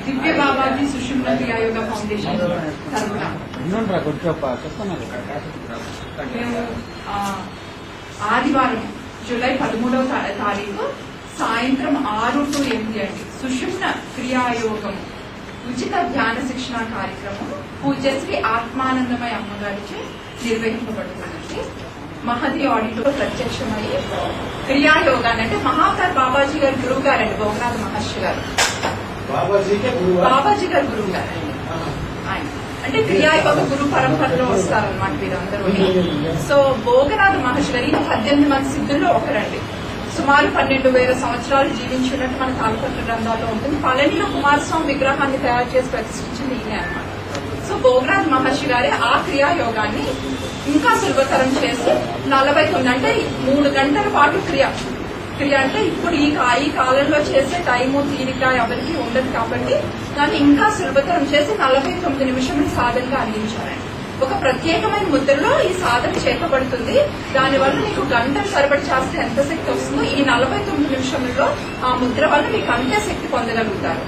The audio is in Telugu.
దివ్య బాబాజీ సుషుమ్న క్రియాయోగ ఫౌండేషన్ తరఫున మేము ఆదివారం జూలై 13వ తారీఖు సాయంత్రం 6 to 8 అండి సుషుమ్న క్రియాయోగం ఉచిత ధ్యాన శిక్షణ కార్యక్రమం పూజ్యశ్రీ ఆత్మానందమయ అమ్మగారికి నిర్వహింపబడుతుందండి. మహది ఆడిటోర్ ప్రత్యక్షమయ్యి క్రియాయోగాన్ని అంటే మహాకార్ బాబాజీ గారి గురువు గారండి, భోగనాథ్ మహర్షి గారు బాబాజీ గారు గురువు గారండి. ఆయన అంటే క్రియాయోగ గురు పరంపరలో వస్తారనమాట వీరందరూ. సో భోగనాథ్ మహర్షి గారు 18 మంది సిద్ధుల్లో ఒకరండి. సుమారు 12,000 సంవత్సరాలు జీవించినట్టు మన తాళపత్ర గ్రంథాల్లో ఉంటుంది. పళనిలో కుమారస్వామి విగ్రహాన్ని తయారు చేసి ప్రతిష్ఠించింది ఈయనే అనమాట. సో భోగనాథ్ మహర్షి గారే ఆ క్రియాయోగాన్ని ఇంకా సులభతరం చేసి 49 అంటే 3 గంటల పాటు క్రియ అంటే ఇప్పుడు ఈ కాలంలో చేసే టైము తీరిక ఎవరికి ఉండదు కాబట్టి దాన్ని ఇంకా సులభతరం చేసి 49 నిమిషములు సాధనగా అందించారండి. ఒక ప్రత్యేకమైన ముద్రలో ఈ సాధన చేపబడుతుంది. దానివల్ల మీకు గంటలు సరిపడి చేస్తే ఎంత శక్తి వస్తుందో ఈ 49 నిమిషంలో ఆ ముద్ర వల్ల మీకు అంతే శక్తి పొందగలుగుతారు.